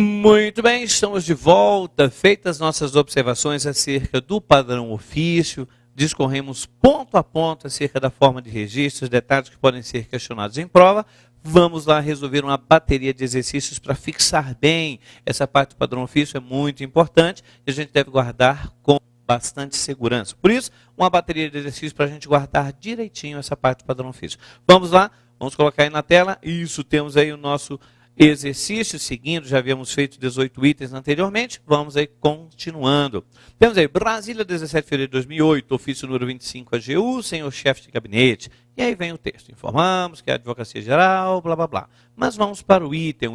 Muito bem, estamos de volta. Feitas nossas observações acerca do padrão ofício, discorremos ponto a ponto acerca da forma de registro, os detalhes que podem ser questionados em prova. Vamos lá resolver uma bateria de exercícios para fixar bem essa parte do padrão ofício, é muito importante e a gente deve guardar com bastante segurança. Por isso, uma bateria de exercícios para a gente guardar direitinho essa parte do padrão ofício. Vamos lá, vamos colocar aí na tela. Isso, temos aí o nosso exercício seguindo, já havíamos feito 18 itens anteriormente, vamos aí continuando. Temos aí Brasília, 17 de fevereiro de 2008, ofício número 25 AGU, senhor chefe de gabinete. E aí vem o texto, informamos que é a Advocacia Geral, blá blá blá. Mas vamos para o item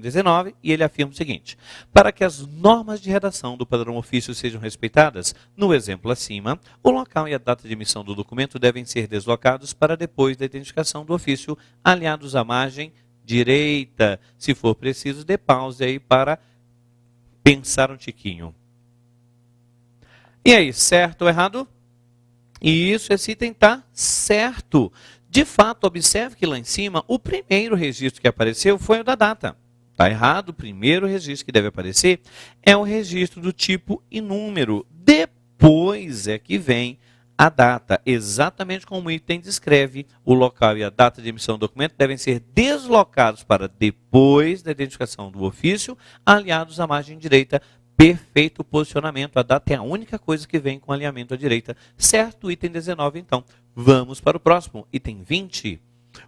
19, e ele afirma o seguinte: para que as normas de redação do padrão ofício sejam respeitadas, no exemplo acima, o local e a data de emissão do documento devem ser deslocados para depois da identificação do ofício, aliados à margem direita. Se for preciso, dê pause aí para pensar um tiquinho. E aí, certo ou errado? Isso, esse item está certo. De fato, observe que lá em cima, o primeiro registro que apareceu foi o da data. Está errado, o primeiro registro que deve aparecer é o registro do tipo e número. Depois é que vem a data, exatamente como o item descreve, o local e a data de emissão do documento devem ser deslocados para depois da identificação do ofício, aliados à margem direita. Perfeito posicionamento, a data é a única coisa que vem com alinhamento à direita. Certo, item 19 então. Vamos para o próximo, item 20.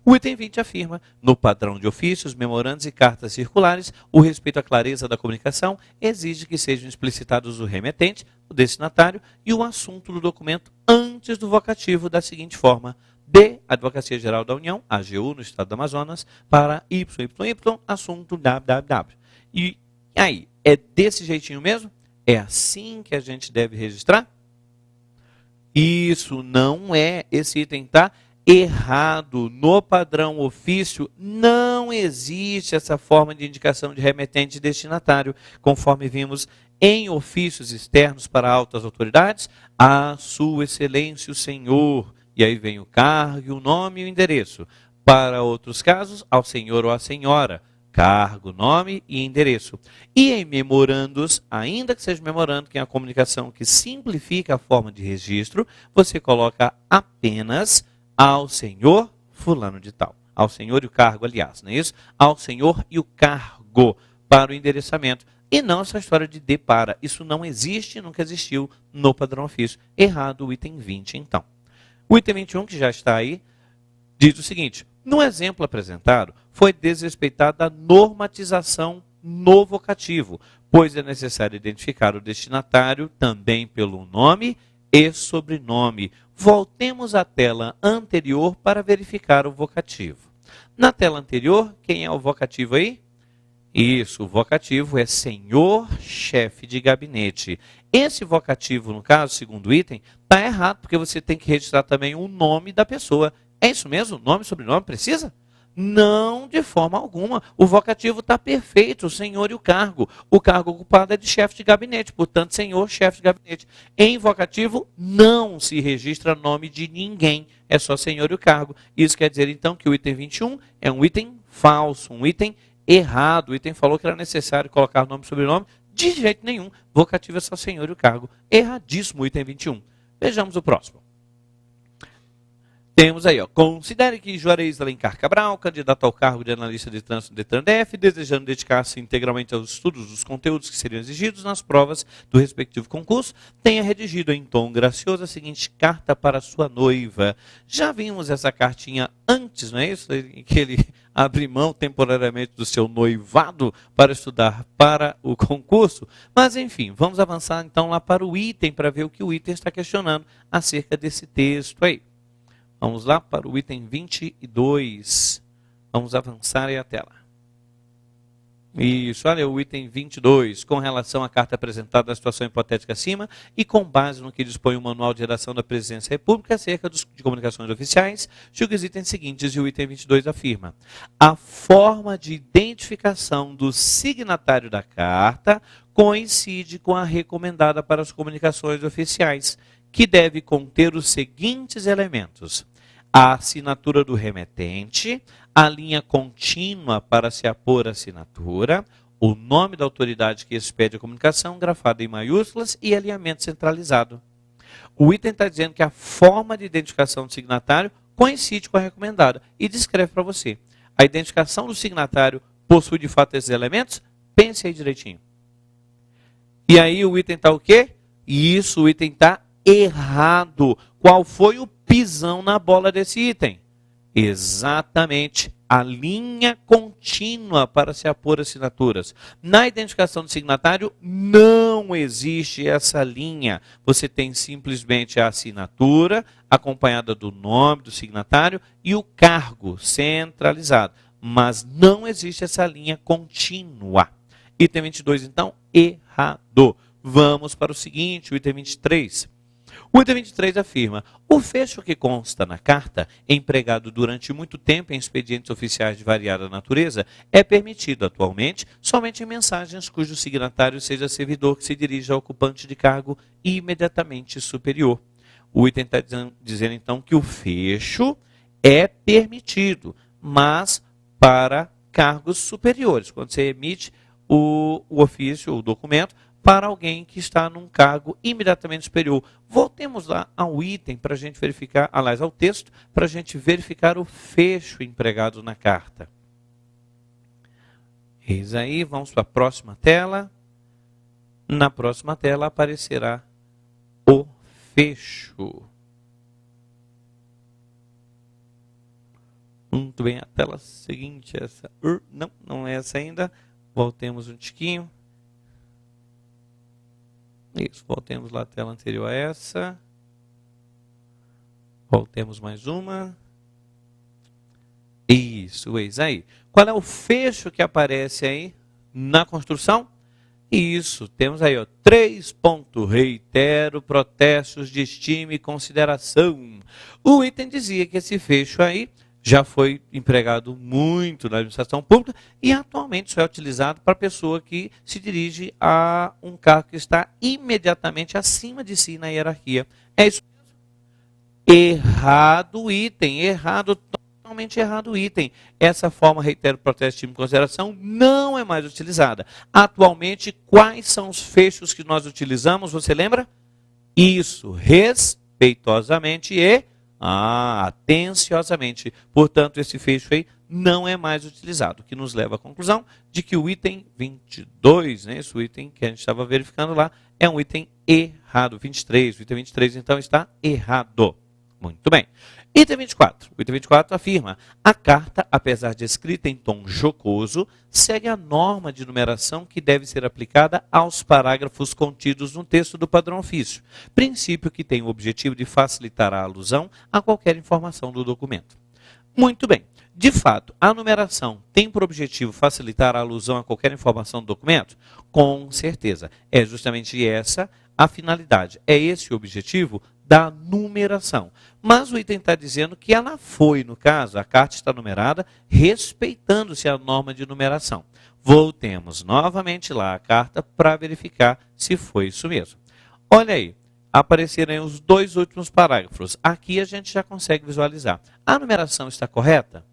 O item 20 afirma, no padrão de ofícios, memorandos e cartas circulares, o respeito à clareza da comunicação exige que sejam explicitados o remetente, o destinatário e o assunto do documento antes do vocativo da seguinte forma: de Advocacia Geral da União, AGU, no Estado do Amazonas, para YYY, assunto www. E aí, é desse jeitinho mesmo? É assim que a gente deve registrar? Isso não é, esse item está errado. No padrão ofício não existe essa forma de indicação de remetente e destinatário, conforme vimos em ofícios externos para altas autoridades, a Sua Excelência o Senhor, e aí vem o cargo, o nome e o endereço. Para outros casos, ao senhor ou à senhora, cargo, nome e endereço. E em memorandos, ainda que seja memorando, que é a comunicação que simplifica a forma de registro, você coloca apenas ao senhor fulano de tal. Ao senhor e o cargo, aliás, não é isso? Ao senhor e o cargo para o endereçamento. E não essa história de de para. Isso não existe, nunca existiu no padrão ofício. Errado o item 20, então. O item 21, que já está aí, diz o seguinte: no exemplo apresentado, foi desrespeitada a normatização no vocativo, pois é necessário identificar o destinatário também pelo nome e sobrenome. Voltemos à tela anterior para verificar o vocativo. Na tela anterior, quem é o vocativo aí? Isso, o vocativo é senhor chefe de gabinete. Esse vocativo, no caso, segundo o item, está errado, porque você tem que registrar também o nome da pessoa. É isso mesmo? Nome e sobrenome precisa? Não, de forma alguma. O vocativo está perfeito, o senhor e o cargo. O cargo ocupado é de chefe de gabinete, portanto, senhor, chefe de gabinete. Em vocativo, não se registra nome de ninguém, é só senhor e o cargo. Isso quer dizer, então, que o item 21 é um item falso, um item errado. O item falou que era necessário colocar nome e sobrenome. De jeito nenhum. Vocativo é só senhor e o cargo. Erradíssimo o item 21. Vejamos o próximo. Temos aí, ó, considere que Juarez Alencar Cabral, candidato ao cargo de analista de trânsito do DETRAN-DF, desejando dedicar-se integralmente aos estudos dos conteúdos que seriam exigidos nas provas do respectivo concurso, tenha redigido em tom gracioso a seguinte carta para sua noiva. Já vimos essa cartinha antes, não é isso? Em que ele abre mão temporariamente do seu noivado para estudar para o concurso. Mas, enfim, vamos avançar então lá para o item, para ver o que o item está questionando acerca desse texto aí. Vamos lá para o item 22. Vamos avançar aí a tela. Isso, olha o item 22, com relação à carta apresentada na situação hipotética acima e com base no que dispõe o Manual de Redação da Presidência da República acerca de comunicações oficiais, julga os itens seguintes e o item 22 afirma: a forma de identificação do signatário da carta coincide com a recomendada para as comunicações oficiais, que deve conter os seguintes elementos: a assinatura do remetente, a linha contínua para se apor a assinatura, o nome da autoridade que expede a comunicação, grafado em maiúsculas e alinhamento centralizado. O item está dizendo que a forma de identificação do signatário coincide com a recomendada e descreve para você. A identificação do signatário possui de fato esses elementos? Pense aí direitinho. E aí o item está o quê? Isso, o item está errado. Qual foi o pisão na bola desse item? Exatamente, a linha contínua para se apor assinaturas. Na identificação do signatário não existe essa linha. Você tem simplesmente a assinatura, acompanhada do nome do signatário e o cargo centralizado. Mas não existe essa linha contínua. Item 22, então, errado. Vamos para o seguinte, o item 23. O item 23 afirma: o fecho que consta na carta, empregado durante muito tempo em expedientes oficiais de variada natureza, é permitido atualmente somente em mensagens cujo signatário seja servidor que se dirige ao ocupante de cargo imediatamente superior. O item está dizendo então que o fecho é permitido, mas para cargos superiores. Quando você emite o ofício, o documento, para alguém que está num cargo imediatamente superior. Voltemos lá ao item para a gente verificar, aliás, ao texto, para a gente verificar o fecho empregado na carta. Eis aí, vamos para a próxima tela. Na próxima tela aparecerá o fecho. Muito bem, a tela seguinte, essa. Não é essa ainda. Voltemos um tiquinho. Isso, voltemos lá à tela anterior a essa. Voltemos mais uma. Isso, eis aí. Qual é o fecho que aparece aí na construção? Isso, temos aí, ó, 3 pontos. Reitero protestos de estima e consideração. O item dizia que esse fecho aí já foi empregado muito na administração pública e atualmente só é utilizado para a pessoa que se dirige a um cargo que está imediatamente acima de si na hierarquia. É isso mesmo? Errado o item, errado, totalmente errado o item. Essa forma, reitero, protesto de consideração, não é mais utilizada. Atualmente, quais são os fechos que nós utilizamos? Você lembra? Isso, respeitosamente e atenciosamente. Portanto, esse fecho aí não é mais utilizado, o que nos leva à conclusão de que o item 22, né, esse item que a gente estava verificando lá, é um item errado. 23, o item 23 então está errado. Muito bem. Item 24. O item 24 afirma: a carta, apesar de escrita em tom jocoso, segue a norma de numeração que deve ser aplicada aos parágrafos contidos no texto do padrão ofício, princípio que tem o objetivo de facilitar a alusão a qualquer informação do documento. Muito bem. De fato, a numeração tem por objetivo facilitar a alusão a qualquer informação do documento? Com certeza. É justamente essa a finalidade. É esse o objetivo da numeração. Mas o item está dizendo que ela foi, no caso, a carta está numerada, respeitando-se a norma de numeração. Voltemos novamente lá à carta para verificar se foi isso mesmo. Olha aí, apareceram aí os 2 últimos parágrafos. Aqui a gente já consegue visualizar. A numeração está correta?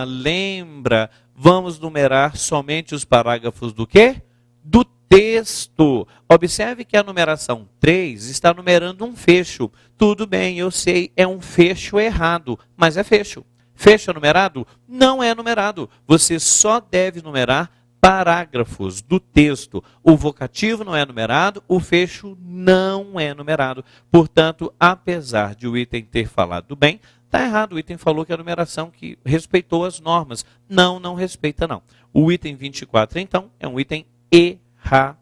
Lembra, vamos numerar somente os parágrafos do quê? Do texto. Observe que a numeração 3 está numerando um fecho. Tudo bem, eu sei, é um fecho errado, mas é fecho. Fecho é numerado? Não é numerado. Você só deve numerar parágrafos do texto. O vocativo não é numerado, o fecho não é numerado. Portanto, apesar de o item ter falado bem, está errado. O item falou que a numeração que respeitou as normas. Não respeita não. O item 24, então, é um item errado.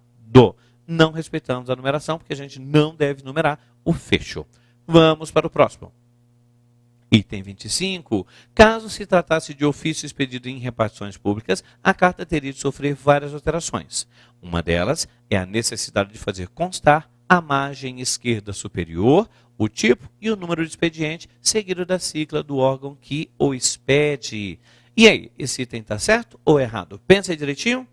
Não respeitamos a numeração, porque a gente não deve numerar o fecho. Vamos para o próximo. Item 25. Caso se tratasse de ofício expedido em repartições públicas, a carta teria de sofrer várias alterações. Uma delas é a necessidade de fazer constar a margem esquerda superior, o tipo e o número de expediente, seguido da sigla do órgão que o expede. E aí, esse item está certo ou errado? Pensa aí direitinho.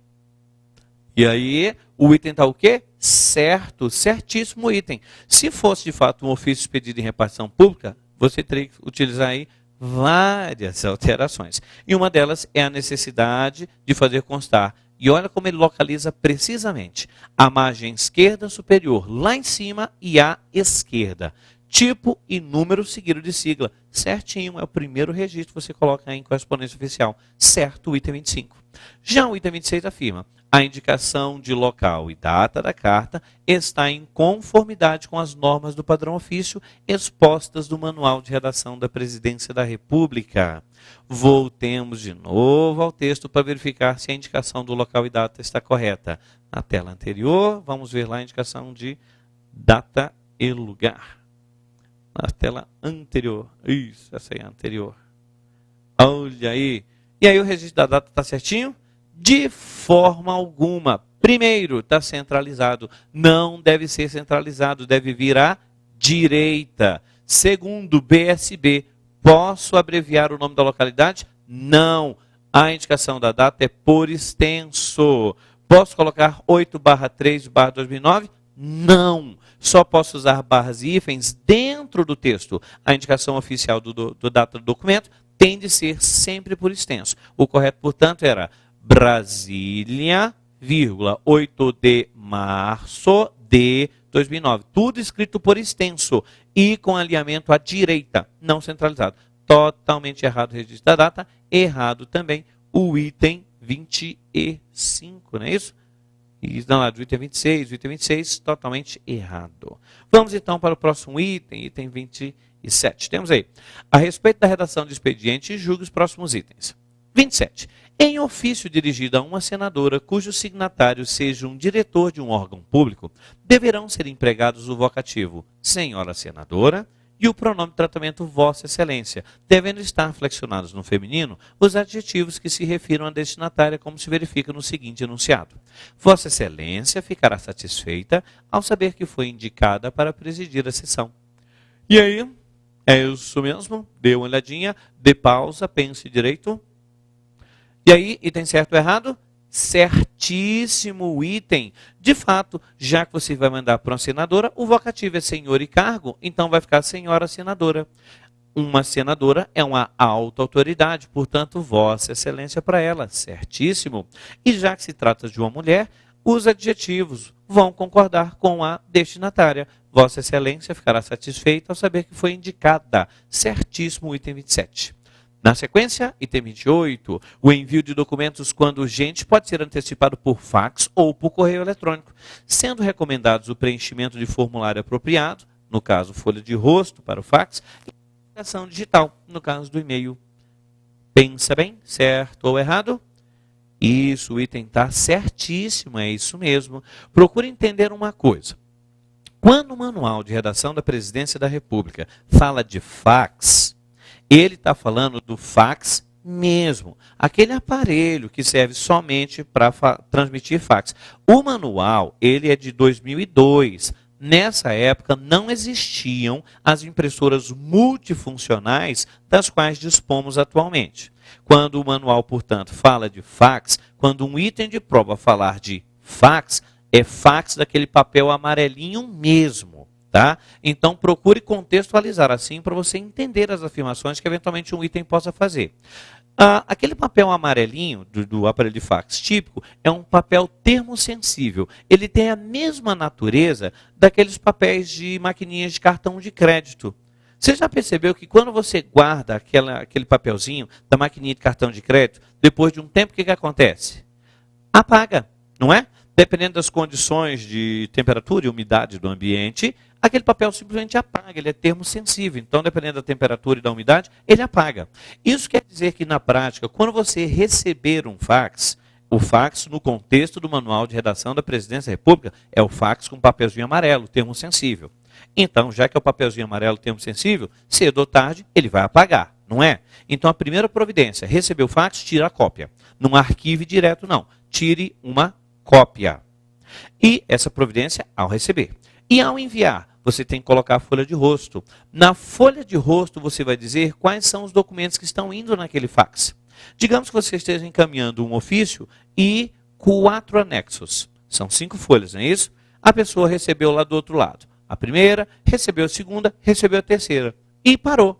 E aí, o item está o quê? Certo, certíssimo item. Se fosse de fato um ofício expedido em repartição pública, você teria que utilizar aí várias alterações. E uma delas é a necessidade de fazer constar. E olha como ele localiza precisamente a margem esquerda superior lá em cima e a esquerda. Tipo e número seguido de sigla. Certinho, é o primeiro registro que você coloca em correspondência oficial. Certo, o item 25. Já o item 26 afirma: a indicação de local e data da carta está em conformidade com as normas do padrão ofício expostas no Manual de Redação da Presidência da República. Voltemos de novo ao texto para verificar se a indicação do local e data está correta. Na tela anterior, vamos ver lá a indicação de data e lugar. Na tela anterior. Isso, essa aí é a anterior. Olha aí. E aí o registro da data está certinho? De forma alguma. Primeiro, está centralizado. Não deve ser centralizado, deve vir à direita. Segundo, BSB. Posso abreviar o nome da localidade? Não. A indicação da data é por extenso. Posso colocar 8/3/2009? Não. Só posso usar barras e hífens dentro do texto. A indicação oficial do data do documento tem de ser sempre por extenso. O correto, portanto, era Brasília, 8 de março de 2009. Tudo escrito por extenso e com alinhamento à direita, não centralizado. Totalmente errado o registro da data, errado também o item 25, não é isso? E não, do item 26, o item 26 totalmente errado. Vamos então para o próximo item, item 27. Temos aí, a respeito da redação de expediente, julgue os próximos itens. 27. Em ofício dirigido a uma senadora cujo signatário seja um diretor de um órgão público, deverão ser empregados o vocativo senhora senadora e o pronome de tratamento Vossa Excelência, devendo estar flexionados no feminino os adjetivos que se refiram à destinatária, como se verifica no seguinte enunciado. Vossa Excelência ficará satisfeita ao saber que foi indicada para presidir a sessão. E aí, é isso mesmo? Dê uma olhadinha, dê pausa, pense direito. E aí, item certo ou errado? Certíssimo o item. De fato, já que você vai mandar para uma senadora, o vocativo é senhor e cargo, então vai ficar senhora senadora. Uma senadora é uma alta autoridade, portanto, Vossa Excelência para ela. Certíssimo. E já que se trata de uma mulher, os adjetivos vão concordar com a destinatária. Vossa Excelência ficará satisfeita ao saber que foi indicada. Certíssimo o item 27. Na sequência, item 28, o envio de documentos quando urgente pode ser antecipado por fax ou por correio eletrônico, sendo recomendados o preenchimento de formulário apropriado, no caso folha de rosto para o fax, e identificação digital, no caso do e-mail. Pensa bem, certo ou errado? Isso, o item está certíssimo, é isso mesmo. Procure entender uma coisa. Quando o Manual de Redação da Presidência da República fala de fax, ele está falando do fax mesmo, aquele aparelho que serve somente para transmitir fax. O manual, ele é de 2002. Nessa época não existiam as impressoras multifuncionais das quais dispomos atualmente. Quando o manual, portanto, fala de fax, quando um item de prova falar de fax, é fax daquele papel amarelinho mesmo. Tá? Então, procure contextualizar assim para você entender as afirmações que eventualmente um item possa fazer. Aquele papel amarelinho do aparelho de fax típico é um papel termosensível. Ele tem a mesma natureza daqueles papéis de maquininhas de cartão de crédito. Você já percebeu que quando você guarda aquele papelzinho da maquininha de cartão de crédito, depois de um tempo, o que acontece? Apaga, não é? Dependendo das condições de temperatura e umidade do ambiente, aquele papel simplesmente apaga, ele é termosensível. Então, dependendo da temperatura e da umidade, ele apaga. Isso quer dizer que, na prática, quando você receber um fax, o fax, no contexto do Manual de Redação da Presidência da República, é o fax com papelzinho amarelo, termosensível. Então, já que é o papelzinho amarelo termosensível, cedo ou tarde, ele vai apagar, não é? Então, a primeira providência, recebeu o fax, tira a cópia. Não arquive direto, não. Tire uma cópia. E essa providência ao receber. E ao enviar, você tem que colocar a folha de rosto. Na folha de rosto, você vai dizer quais são os documentos que estão indo naquele fax. Digamos que você esteja encaminhando um ofício e 4 anexos. São 5 folhas, não é isso? A pessoa recebeu lá do outro lado. A primeira, recebeu a segunda, recebeu a terceira. E parou.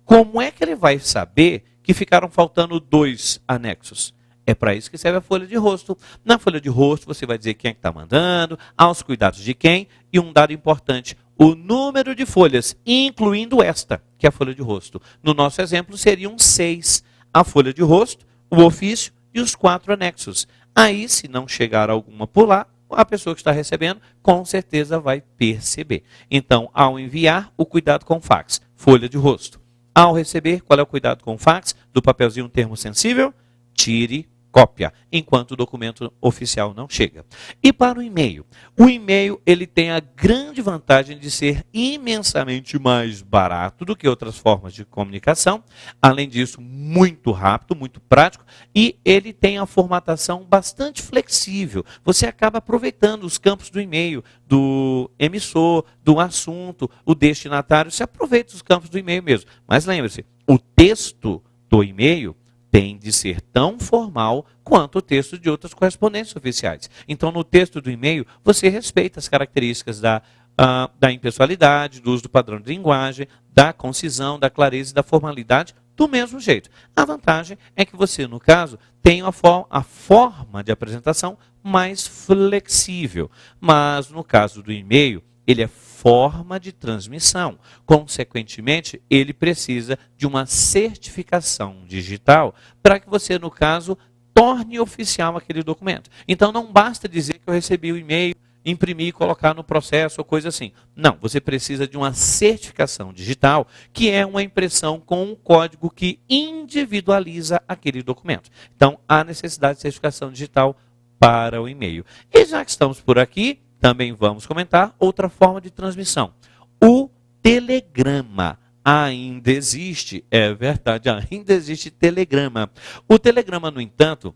Como é que ele vai saber que ficaram faltando 2 anexos? É para isso que serve a folha de rosto. Na folha de rosto, você vai dizer quem é que está mandando, aos cuidados de quem, e um dado importante, o número de folhas, incluindo esta, que é a folha de rosto. No nosso exemplo, seriam 6. A folha de rosto, o ofício e os 4 anexos. Aí, se não chegar alguma por lá, a pessoa que está recebendo, com certeza vai perceber. Então, ao enviar, o cuidado com fax, folha de rosto. Ao receber, qual é o cuidado com fax? Do papelzinho termo sensível, tire cópia, enquanto o documento oficial não chega. E para o e-mail? O e-mail ele tem a grande vantagem de ser imensamente mais barato do que outras formas de comunicação. Além disso, muito rápido, muito prático, e ele tem a formatação bastante flexível. Você acaba aproveitando os campos do e-mail, do emissor, do assunto, o destinatário. Você aproveita os campos do e-mail mesmo. Mas lembre-se, o texto do e-mail tem de ser tão formal quanto o texto de outras correspondências oficiais. Então, no texto do e-mail, você respeita as características da impessoalidade, do uso do padrão de linguagem, da concisão, da clareza e da formalidade, do mesmo jeito. A vantagem é que você, no caso, tem a forma de apresentação mais flexível. Mas, no caso do e-mail, ele é forma de transmissão. Consequentemente, ele precisa de uma certificação digital para que você, no caso, torne oficial aquele documento. Então, não basta dizer que eu recebi o e-mail, imprimir e colocar no processo ou coisa assim. Não, você precisa de uma certificação digital, que é uma impressão com um código que individualiza aquele documento. Então, há necessidade de certificação digital para o e-mail. E já que estamos por aqui, também vamos comentar outra forma de transmissão. O telegrama ainda existe, é verdade, ainda existe telegrama. O telegrama, no entanto,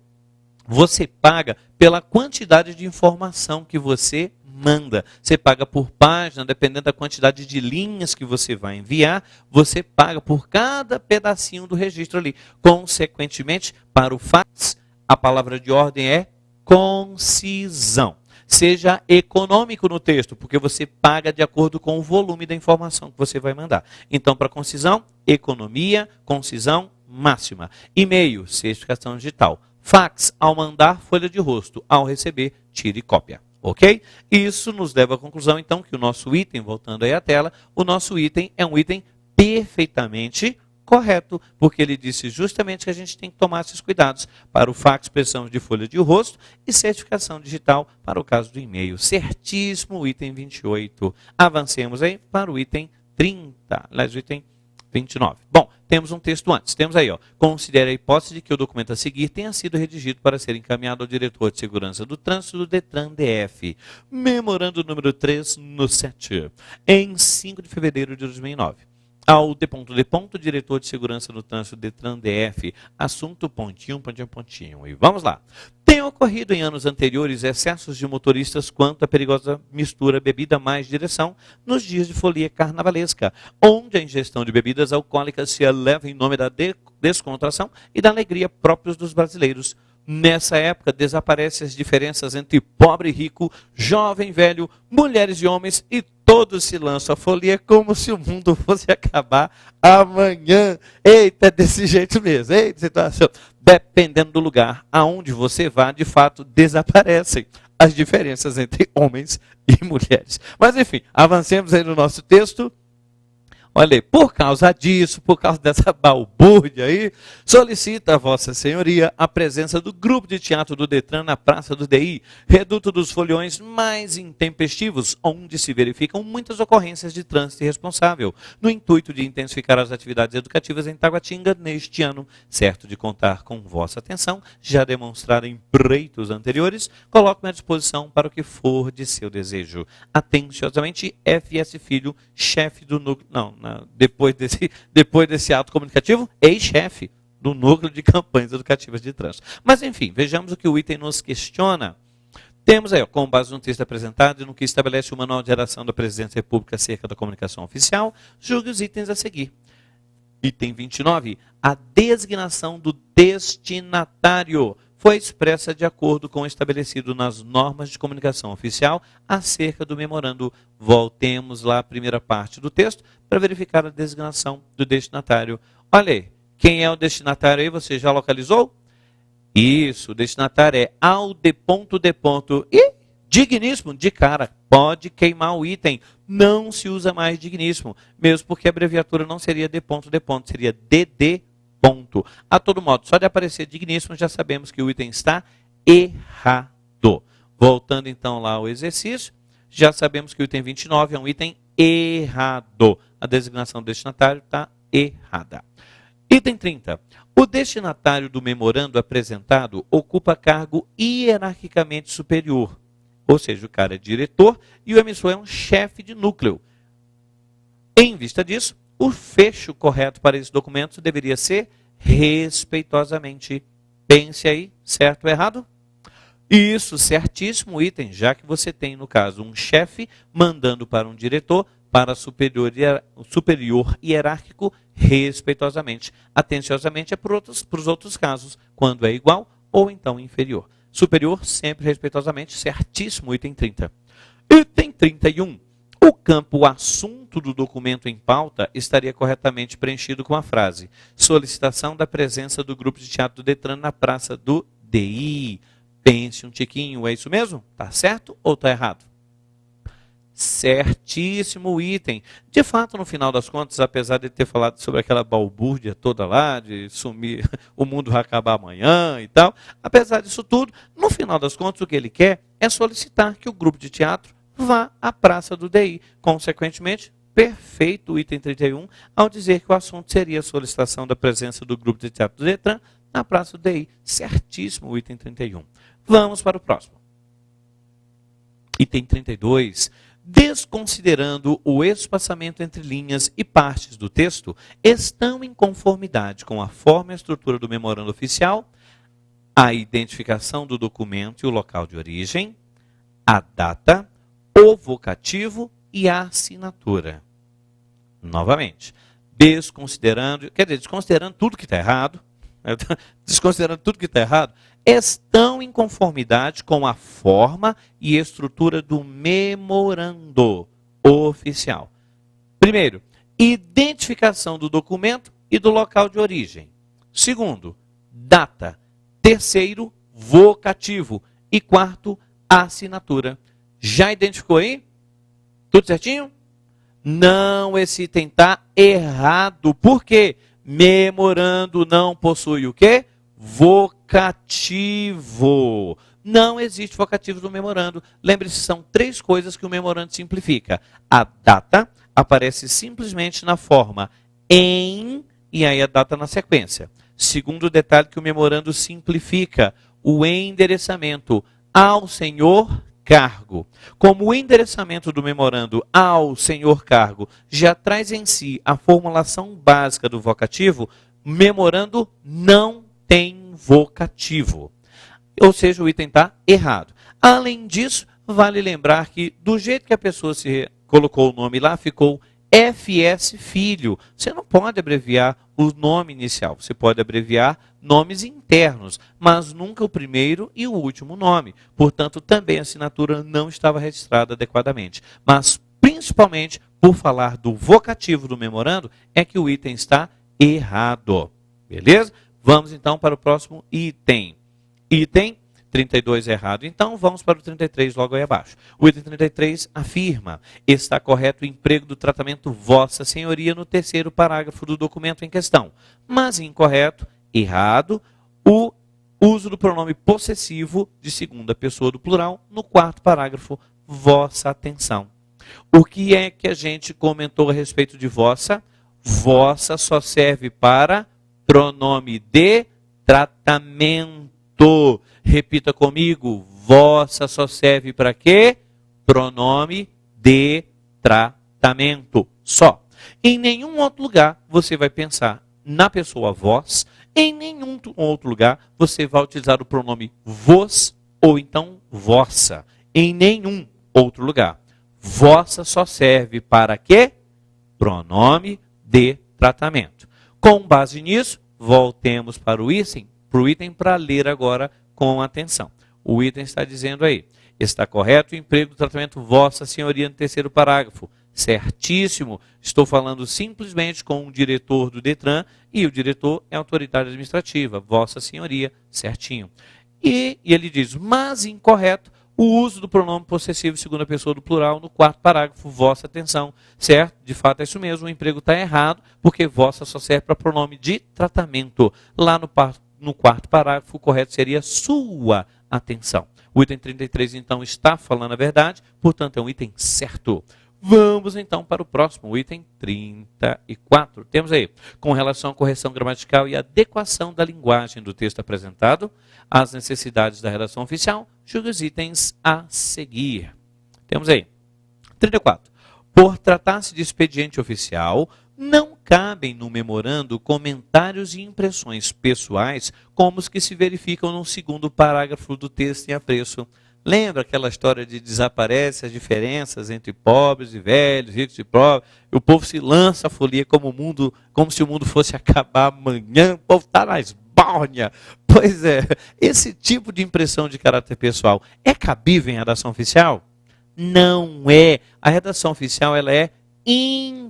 você paga pela quantidade de informação que você manda. Você paga por página, dependendo da quantidade de linhas que você vai enviar, você paga por cada pedacinho do registro ali. Consequentemente, para o fax, a palavra de ordem é concisão. Seja econômico no texto, porque você paga de acordo com o volume da informação que você vai mandar. Então, para concisão, economia, concisão máxima. E-mail, certificação digital. Fax, ao mandar, folha de rosto. Ao receber, tire cópia. Ok? Isso nos leva à conclusão, então, que o nosso item, voltando aí à tela, o nosso item é um item perfeitamente correto, porque ele disse justamente que a gente tem que tomar esses cuidados. Para o fax, precisamos de folha de rosto e certificação digital para o caso do e-mail. Certíssimo, o item 28. Avancemos aí para o item 30, aliás, o item 29. Bom, temos um texto antes. Temos aí, ó, considere a hipótese de que o documento a seguir tenha sido redigido para ser encaminhado ao diretor de segurança do trânsito do Detran DF. Memorando número 3 no 7, em 5 de fevereiro de 2009. Ao D. diretor de segurança do trânsito Detran DF, assunto pontinho. E vamos lá. Tem ocorrido em anos anteriores excessos de motoristas quanto à perigosa mistura bebida mais direção nos dias de folia carnavalesca, onde a ingestão de bebidas alcoólicas se eleva em nome da descontração e da alegria próprios dos brasileiros. Nessa época, desaparecem as diferenças entre pobre e rico, jovem e velho, mulheres e homens, e todos se lançam a folia como se o mundo fosse acabar amanhã. Eita, desse jeito mesmo. Eita, situação. Dependendo do lugar aonde você vá, de fato, desaparecem as diferenças entre homens e mulheres. Mas, enfim, avancemos aí no nosso texto. Olha aí, por causa disso, por causa dessa balbúrdia aí, solicita a Vossa Senhoria a presença do grupo de teatro do Detran na Praça do DI, reduto dos foliões mais intempestivos, onde se verificam muitas ocorrências de trânsito irresponsável, no intuito de intensificar as atividades educativas em Taguatinga neste ano. Certo de contar com vossa atenção, já demonstrada em preitos anteriores, coloco-me à disposição para o que for de seu desejo. Atenciosamente, F.S. Filho, chefe do núcleo... Depois desse ato comunicativo, ex-chefe do núcleo de campanhas educativas de trânsito. Mas, enfim, vejamos o que o item nos questiona. Temos aí, ó, com base no texto apresentado e no que estabelece o Manual de Geração da Presidência da República acerca da comunicação oficial, julgue os itens a seguir. Item 29, a designação do destinatário. foi expressa de acordo com o estabelecido nas normas de comunicação oficial acerca do memorando. Voltemos lá à primeira parte do texto para verificar a designação do destinatário. Olha aí, quem é o destinatário aí? Você já localizou? Isso, o destinatário é ao de ponto de ponto. E digníssimo, de cara, pode queimar o item. Não se usa mais digníssimo, mesmo porque a abreviatura não seria de ponto, seria DD ponto. A todo modo, só de aparecer digníssimo, já sabemos que o item está errado. Voltando então lá ao exercício, já sabemos que o item 29 é um item errado. A designação do destinatário está errada. Item 30. O destinatário do memorando apresentado ocupa cargo hierarquicamente superior. Ou seja, o cara é diretor e o emissor é um chefe de núcleo. Em vista disso, o fecho correto para esse documento deveria ser respeitosamente. Pense aí, certo ou errado? Isso, certíssimo item, já que você tem, no caso, um chefe mandando para um diretor, para superior hierárquico, respeitosamente. Atenciosamente é para os outros casos, quando é igual ou então inferior. Superior, sempre respeitosamente, certíssimo, item 30. Item 31. O campo assunto do documento em pauta estaria corretamente preenchido com a frase: solicitação da presença do grupo de teatro do Detran na praça do DI. Pense um tiquinho, é isso mesmo? Tá certo ou tá errado? Certíssimo item. De fato, no final das contas, apesar de ter falado sobre aquela balbúrdia toda lá, de sumir, o mundo vai acabar amanhã e tal, apesar disso tudo, no final das contas, o que ele quer é solicitar que o grupo de teatro vá à praça do DI. Consequentemente, perfeito o item 31, ao dizer que o assunto seria a solicitação da presença do grupo de teatro do Detran na praça do DI. Certíssimo o item 31. Vamos para o próximo. Item 32. Desconsiderando o espaçamento entre linhas e partes do texto, estão em conformidade com a forma e a estrutura do memorando oficial, a identificação do documento e o local de origem, a data, o vocativo e a assinatura. Novamente, desconsiderando tudo que está errado, estão em conformidade com a forma e estrutura do memorando oficial. Primeiro, identificação do documento e do local de origem. Segundo, data. Terceiro, vocativo. E quarto, assinatura. Já identificou aí? Tudo certinho? Não, esse item está errado. Por quê? Memorando não possui o quê? Vocativo. Não existe vocativo no memorando. Lembre-se, são três coisas que o memorando simplifica. A data aparece simplesmente na forma em, e aí a data na sequência. Segundo detalhe que o memorando simplifica, o endereçamento ao senhor cargo. Como o endereçamento do memorando ao senhor cargo já traz em si a formulação básica do vocativo, memorando não tem vocativo. Ou seja, o item está errado. Além disso, vale lembrar que do jeito que a pessoa se colocou o nome lá, ficou FS Filho. Você não pode abreviar o nome inicial, você pode abreviar nomes internos, mas nunca o primeiro e o último nome. Portanto, também a assinatura não estava registrada adequadamente. Mas, principalmente, por falar do vocativo do memorando, é que o item está errado. Beleza? Vamos então para o próximo item. Item 32 é errado, então vamos para o 33 logo aí abaixo. O item 33 afirma: está correto o emprego do tratamento Vossa Senhoria no terceiro parágrafo do documento em questão, mas incorreto, errado, o uso do pronome possessivo de segunda pessoa do plural no quarto parágrafo, vossa atenção. O que é que a gente comentou a respeito de vossa? Vossa só serve para pronome de tratamento. Repita comigo, vossa só serve para quê? Pronome de tratamento, só. Em nenhum outro lugar você vai pensar na pessoa vós, em nenhum outro lugar você vai utilizar o pronome vos ou então vossa. Em nenhum outro lugar. Vossa só serve para quê? Pronome de tratamento. Com base nisso, voltemos para o item para ler agora com atenção. O item está dizendo aí, está correto o emprego do tratamento Vossa Senhoria no terceiro parágrafo. Certíssimo. Estou falando simplesmente com o diretor do Detran e o diretor é a autoridade administrativa, Vossa Senhoria, certinho. E ele diz, mas incorreto o uso do pronome possessivo segunda pessoa do plural no quarto parágrafo, vossa atenção, certo? De fato é isso mesmo, o emprego está errado, porque vossa só serve para pronome de tratamento. Lá no quarto parágrafo, o correto seria sua atenção. O item 33, então, está falando a verdade, portanto, é um item certo. Vamos, então, para o próximo, o item 34. Temos aí, com relação à correção gramatical e adequação da linguagem do texto apresentado às necessidades da redação oficial, julgue os itens a seguir. Temos aí, 34. Por tratar-se de expediente oficial, não cabem no memorando comentários e impressões pessoais como os que se verificam no segundo parágrafo do texto em apreço. Lembra aquela história de desaparece as diferenças entre pobres e velhos, ricos e pobres? E o povo se lança a folia como se o mundo fosse acabar amanhã. O povo está na esbórnia. Pois é, esse tipo de impressão de caráter pessoal é cabível em redação oficial? Não é. A redação oficial ela é impessoal.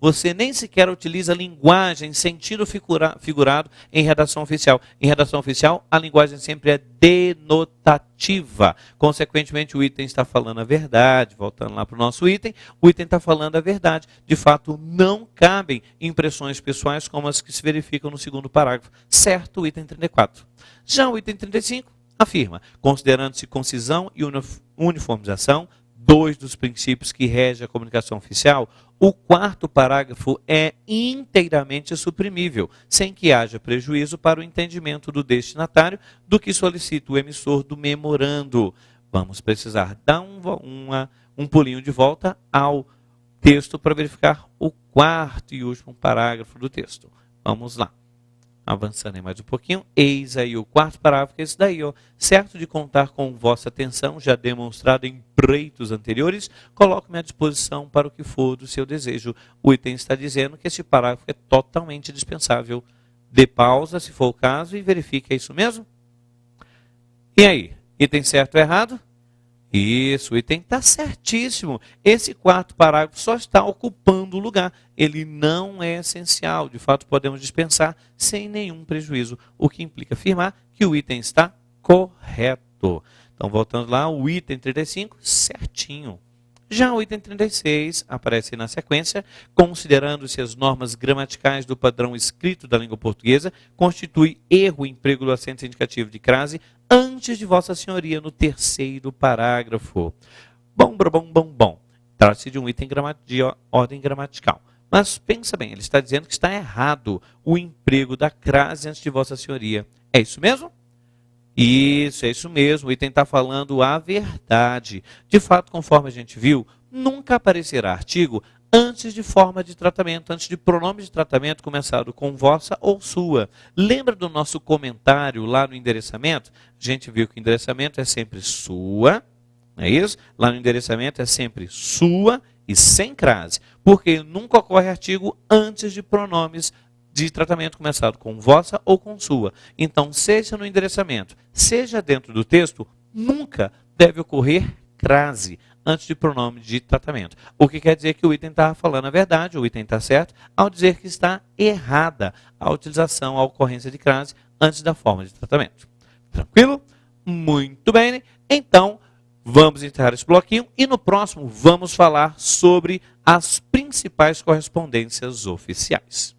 Você nem sequer utiliza linguagem, sentido figurado em redação oficial. Em redação oficial, a linguagem sempre é denotativa. Consequentemente, o item está falando a verdade. Voltando lá para o nosso item, o item está falando a verdade. De fato, não cabem impressões pessoais como as que se verificam no segundo parágrafo. Certo, o item 34. Já o item 35 afirma, considerando-se concisão e uniformização, dois dos princípios que regem a comunicação oficial, o quarto parágrafo é inteiramente suprimível, sem que haja prejuízo para o entendimento do destinatário do que solicita o emissor do memorando. Vamos precisar dar um pulinho de volta ao texto para verificar o quarto e último parágrafo do texto. Vamos lá. Avançando aí mais um pouquinho, eis aí o quarto parágrafo, esse daí, ó, certo de contar com vossa atenção, já demonstrada em preitos anteriores, coloco-me à disposição para o que for do seu desejo. O item está dizendo que esse parágrafo é totalmente dispensável. Dê pausa, se for o caso, e verifique, é isso mesmo? E aí, item certo ou errado? Isso, o item está certíssimo. Esse quarto parágrafo só está ocupando o lugar. Ele não é essencial. De fato, podemos dispensar sem nenhum prejuízo, o que implica afirmar que o item está correto. Então, voltando lá, o item 35, certinho. Já o item 36 aparece na sequência, considerando-se as normas gramaticais do padrão escrito da língua portuguesa, constitui erro o emprego do acento indicativo de crase antes de Vossa Senhoria no terceiro parágrafo. Bom. Trata-se de um item de ordem gramatical. Mas pensa bem, ele está dizendo que está errado o emprego da crase antes de Vossa Senhoria. É isso mesmo? Isso, é isso mesmo. O item está falando a verdade. De fato, conforme a gente viu, nunca aparecerá artigo antes de forma de tratamento, antes de pronome de tratamento começado com vossa ou sua. Lembra do nosso comentário lá no endereçamento? A gente viu que o endereçamento é sempre sua, não é isso? Lá no endereçamento é sempre sua e sem crase, porque nunca ocorre artigo antes de pronomes de tratamento começado com vossa ou com sua. Então, seja no endereçamento, seja dentro do texto, nunca deve ocorrer crase antes de pronome de tratamento. O que quer dizer que o item está falando a verdade, o item está certo, ao dizer que está errada a utilização, a ocorrência de crase antes da forma de tratamento. Tranquilo? Muito bem. Então, vamos encerrar esse bloquinho e no próximo vamos falar sobre as principais correspondências oficiais.